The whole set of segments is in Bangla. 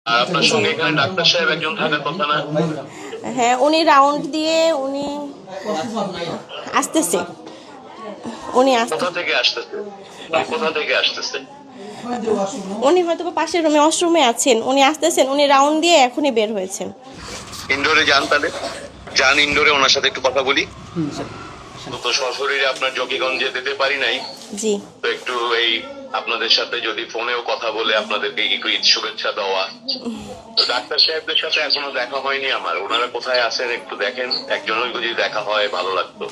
আর আপনার সঙ্গে এখানে ডাক্তার সাহেব একজন থাকার কথা না? হ্যাঁ, উনি রাউন্ড দিয়ে উনি আসতেছে। কোথা থেকে আসতেছে? কোথা থেকে আসতেছে? উনি হয়তো বা পাশের রুমে ওয়াশরুমে আছেন, উনি আসতেছেন, উনি রাউন্ড দিয়ে এখনই বের হয়েছেন। ইনডোরে যান, তাহলে যান ইনডোরে, ওনার সাথে একটু কথা বলি। তো সশরীরে আপনার জকিগঞ্জে যেতে পারি নাই, জি তো একটু এই আপনাদের সাথে যদি ফোনেও কথা বলে আপনাদেরকে একটু ঈদ শুভেচ্ছা দেওয়া। তো ডাক্তার সাহেবদের সাথে এখনো দেখা হয়নি আমার, ওনারা কোথায় আছেন একটু দেখেন, একজনের যদি দেখা হয় ভালো লাগতো।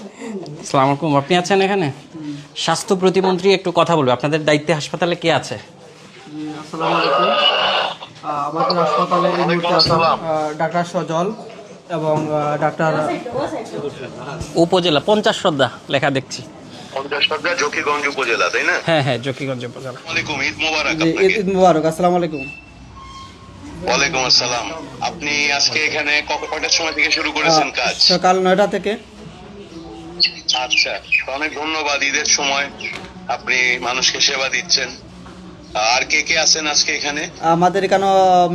আসসালামু আলাইকুম, আপনি আছেন এখানে? স্বাস্থ্য প্রতিমন্ত্রী একটু কথা বলবে। আপনাদের দায়িত্বে হাসপাতালে কে আছে? আসসালামু আলাইকুম। আমাদের হাসপাতালে এই মুহূর্তে আছেন ডাক্তার সজল এবং ডাক্তার উপজেলা 50 শ্রদ্ধা লেখা দেখছি। 50 টাকা জকিগঞ্জ উপজেলা, তাই না? হ্যাঁ হ্যাঁ, জকিগঞ্জ উপজেলা। ওয়ালাইকুম, ঈদ মোবারক জি, আপনাকে। ঈদ মুবারক। আসসালামু আলাইকুম। ওয়ালাইকুম আসসালাম। আপনি আজকে এখানে কয়টার সময় থেকে শুরু করেছেন কাজ? সকাল 9টা থেকে। আচ্ছা, অনেক ধন্যবাদ। ঈদের সময় আপনি মানুষকে সেবা দিচ্ছেন। আর কে কে আছেন আজকে এখানে? আমাদের এখানে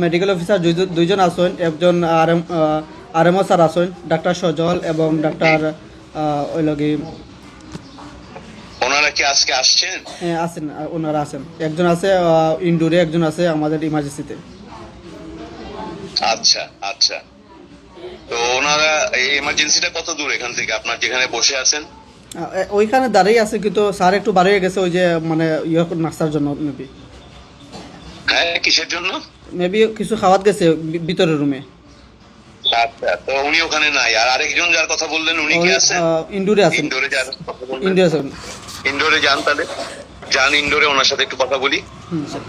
মেডিকেল অফিসার দুইজন আছেন, একজন আরএমও স্যার আছেন, ডাক্তার সজল এবং ডাক্তার ওই লগি ওনারা কি আজকে আসছেন? আছেন, ওনারা আছেন। একজন আছে ইনডোরে, একজন আছে আমাদের ইমার্জেন্সিতে। আচ্ছা আচ্ছা। তো ওনারা এই এমার্জেন্সিটা কত দূর এখান থেকে, আপনার যেখানে বসে আছেন? ওইখানে দাঁড়িয়ে আছে, কিন্তু স্যার একটু বাড়িয়ে গেছে ওই যে মানে নাস্তার জন্য মেবি। হ্যাঁ, কিসের জন্য? মেবি কিছু খাওয়াত গেছে ভিতরের রুমে। আচ্ছা, তো উনি ওখানে নাই। আর আরেকজন যার কথা বললেন উনি কি আছেন? ইনডোরে আছেন। ইনডোরে যার কথা বললেন। ইনডোরে আছেন। ইনডোরে যান, তাহলে যান ইনডোরে, ওনার সাথে একটু কথা বলি। স্যার।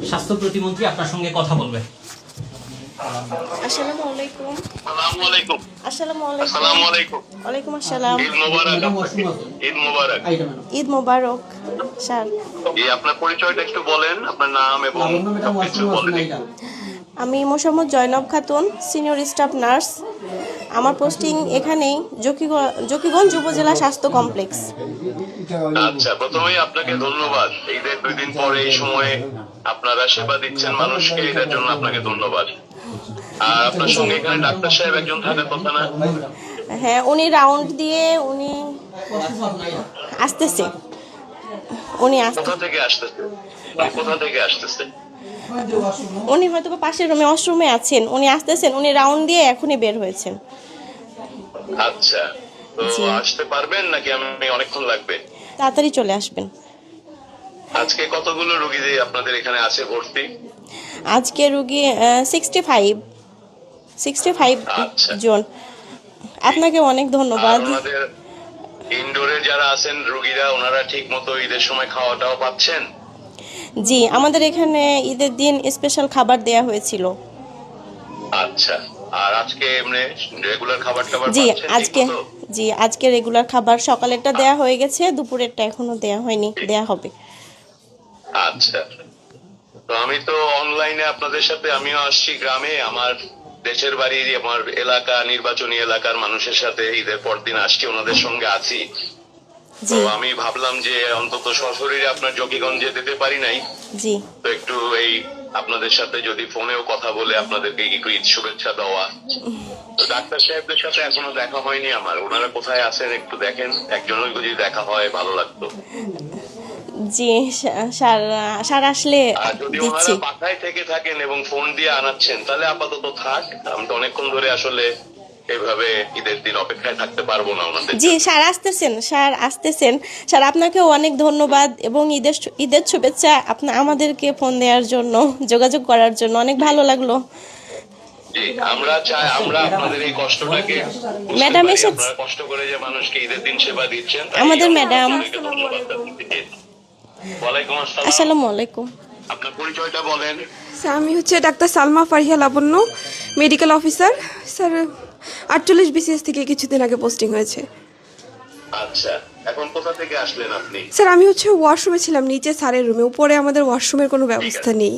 স্বাস্থ্য প্রতিমন্ত্রী আপনার সঙ্গে কথা বলবে। আসসালামু আলাইকুম। আসসালামু আলাইকুম। আসসালামু আলাইকুম। আসসালামু আলাইকুম। ওয়ালাইকুম আসসালাম। ঈদ মোবারক আপনাকে। ঈদ মোবারক। ঈদ মোবারক স্যার। আপনার পরিচয়টা একটু বলেন, আপনার নাম এবং সবকিছু বলেন। আমি Mosammat Zainab Khatun, senior staff nurse. আমার পোস্টিং এখানেই জকিগঞ্জ উপজেলা স্বাস্থ্য কমপ্লেক্স। আচ্ছা, প্রথমেই আপনাকে ধন্যবাদ। ঈদের 2 দিন পরে এই সময়ে আপনারা সেবা দিচ্ছেন মানুষকে, এটার জন্য আপনাকে ধন্যবাদ। আর আপনার সঙ্গে এখানে ডাক্তার সাহেব একজন থাকার কথা না? হ্যাঁ, উনি রাউন্ড দিয়ে উনি আসতেছে। কোথা থেকে আসতেছে? কোথা থেকে আসতেছে? উনি হয়তো বা পাশের রুমে ওয়াশরুমে আছেন, উনি আসতেছেন, উনি রাউন্ড দিয়ে এখনই বের হয়েছেন। আচ্ছা, তো জি। আসতে পারবেন নাকি আমি অনেকক্ষণ লাগবে? তাড়াতাড়ি চলে আসবেন। আজকে কতগুলো রোগী আপনাদের এখানে আছে ভর্তি? আজকে রুগী 65 আচ্ছা। জন। আপনাকে অনেক আর ধন্যবাদ। ওনাদের ইনডোরে যারা আছেন রোগীরা, ওনারা ঠিক মতো ঈদের সময় খাওয়াটাও পাচ্ছেন? জি, আমাদের এখানে ঈদের দিন স্পেশাল খাবার দেয়া হয়েছিল। আচ্ছা, আর আজকে এমনি রেগুলার খাবার টাবার জি পাচ্ছেন আজকে ঠিকমতো? আজকে রেগুলার খাবার সকালেরটা দেয়া হয়ে গেছে, দুপুরেরটা এখনো দেয়া হয়নি, দেয়া হবে। আচ্ছা, তো আমি তো অনলাইনে আপনাদের সাথে আমিও আসছি গ্রামে, আমার দেশের বাড়ির আমার এলাকা, নির্বাচনী এলাকার মানুষের সাথে ঈদের পরদিন আসছি, ওনাদের সঙ্গে আছি। তো জি আমি ভাবলাম যে অন্তত সশরীরে আপনার জকিগঞ্জে যেতে পারি নাই, জি তো একটু এই আপনাদের সাথে যদি ফোনেও কথা বলে আপনাদেরকে একটু ঈদ শুভেচ্ছা দেওয়া। তো ডাক্তার সাহেবদের সাথে এখনো দেখা হয়নি আমার, ওনারা কোথায় আছেন একটু দেখেন, একজনের যদি দেখা হয় ভালো লাগতো। জি স্যার আসলে আর যদি দিচ্ছি। ওনারা বাসায় থেকে থাকেন এবং ফোন দিয়ে আনাচ্ছেন, তাহলে আপাতত থাক। আমি তো অনেকক্ষণ ধরে আসলে এভাবে ঈদের দিন অপেক্ষায় থাকতে পারবো না ওনাদের। জি স্যার আসতেছেন। স্যার আপনাকেও অনেক ধন্যবাদ এবং ঈদের শুভেচ্ছা আমাদেরকে ফোন দেওয়ার জন্য, যোগাযোগ করার জন্য। অনেক ভালো লাগলো। জি, আমরা চাই আমরা আপনাদের এই কষ্টটাকে বুঝতে ম্যাডাম পারি। এসেছে। আপনারা কষ্ট করে যে মানুষকে ঈদের দিন সেবা দিচ্ছেন, তাই আমাদের আমরা ম্যাডাম। আপনাদেরকে ধন্যবাদ জানাচ্ছি। ওয়ালাইকুম আসসালাম। আসসালামু আলাইকুম। আপনার পরিচয়টা বলেন। আমি হচ্ছে ডাক্তার সালমা ফারিয়া লাবণ্য, মেডিকেল অফিসার স্যার 48 বিসিএস থেকে কিছুদিন আগে পোস্টিং হয়েছে। আচ্ছা, এখন কোথা থেকে আসলেন আপনি? স্যার আমি হচ্ছে ওয়াশরুমে ছিলাম, নিচে স্যারের রুমে, উপরে আমাদের ওয়াশরুমের কোনো ব্যবস্থা নেই।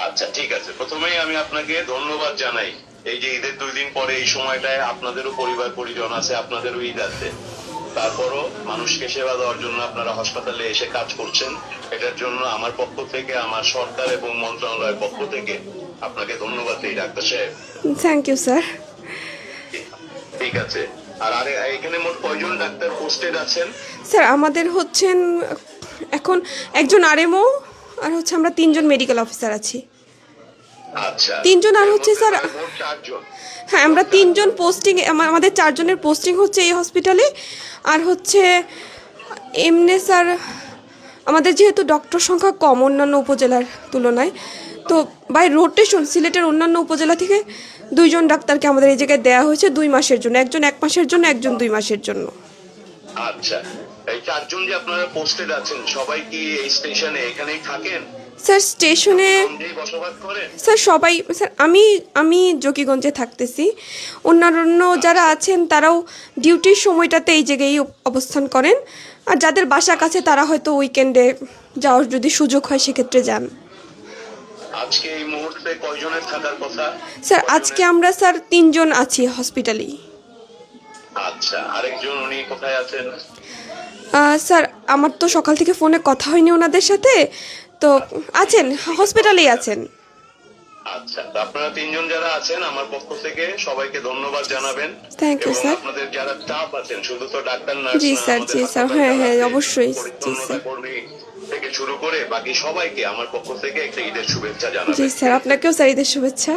আচ্ছা ঠিক আছে, প্রথমেই আমি আপনাকে ধন্যবাদ জানাই। এই যে ঈদের 2 দিন পরে এই সময়টায় আপনাদেরও পরিবার পরিজন আছে, আপনাদেরও ঈদ আছে, তারপরও মানুষকে সেবা দেওয়ার জন্য আপনারা হাসপাতালে এসে কাজ করছেন। এটার জন্য আমার পক্ষ থেকে, আমার সরকার এবং মন্ত্রণালয়ের পক্ষ থেকে আপনাকে ধন্যবাদ দিই ডাক্তার সাহেব। Thank you sir. ঠিক আছে। আর আরে এখানে মোট কয়জন ডাক্তার পোস্টেড আছেন? স্যার আমাদের হচ্ছেন এখন একজন আরএমও আর হচ্ছে আমরা 3 জন মেডিকেল অফিসার আছি। আচ্ছা, 3 জন আর হচ্ছে স্যার, মোট 4 জন। হ্যাঁ আমরা 3 জন পোস্টিং, আমাদের 4 জনের পোস্টিং হচ্ছে এই হসপিটালে। আর হচ্ছে এমনি স্যার আমাদের যেহেতু ডক্টর সংখ্যা কম অন্যান্য উপজেলার তুলনায়, তো বাই রোটেশন সিলেটের অন্যান্য উপজেলা থেকে 2 জন ডাক্তারকে আমাদের এই জায়গায় দেওয়া হয়েছে 2 মাসের জন্য, একজন 1 মাসের জন্য, একজন 2 মাসের জন্য। আচ্ছা, এই 4 জন যে আপনারা পোস্টেড আছেন সবাই কি এই স্টেশনে এখানেই থাকেন? স্যার স্টেশনে গঞ্জেই বসবাস করেন? স্যার সবাই, স্যার আমি জকিগঞ্জে থাকতেছি, অন্যান্য যারা আছেন তারাও ডিউটির সময়টাতে এই জায়গায় অবস্থান করেন। আর যাদের বাসা কাছে তারা হয়তো উইকেন্ডে যাওয়ার যদি সুযোগ হয় সেক্ষেত্রে যান। আজকে এই মুহূর্তে কয়জনের থাকার কথা? স্যার আজকে আমরা স্যার 3 জন আছি হসপিটালেই। আচ্ছা, আরেকজন উনি কোথায় আছেন? স্যার আমার তো সকাল থেকে ফোনে কথা হয়নি ওনাদের সাথে, তো আছেন হসপিটালেই আছেন। আচ্ছা, তো আপনারা 3 জন যারা আছেন আমার পক্ষ থেকে সবাইকে ধন্যবাদ জানাবেন। Thank you, এবং sir. আপনাদের যারা স্টাফ আছেন, শুধু তো ডাক্তার নার্স জি না, স্যার, আমাদের জি স্যার, হাসপাতালে হ্যাঁ যারা হ্যাঁ আছে, অবশ্যই, জি পরিচ্ছন্নতা স্যার, কর্মী থেকে শুরু করে বাকি সবাইকে আমার পক্ষ থেকে একটা ঈদের শুভেচ্ছা জি জানাবেন। স্যার আপনাকেও স্যার ঈদের শুভেচ্ছা।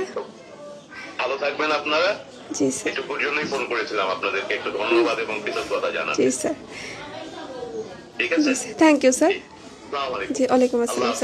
ভালো থাকবেন আপনারা। জি স্যার, এটুকুর জন্যই ফোন করেছিলাম, আপনাদেরকে একটু ধন্যবাদ এবং কৃতজ্ঞতা জানাতে। জি স্যার, ঠিক আছে, থ্যাংক ইউ স্যার। আসসালামু আলাইকুম। জি ওয়ালাইকুম আল্লাহ আসসালাম স্যার।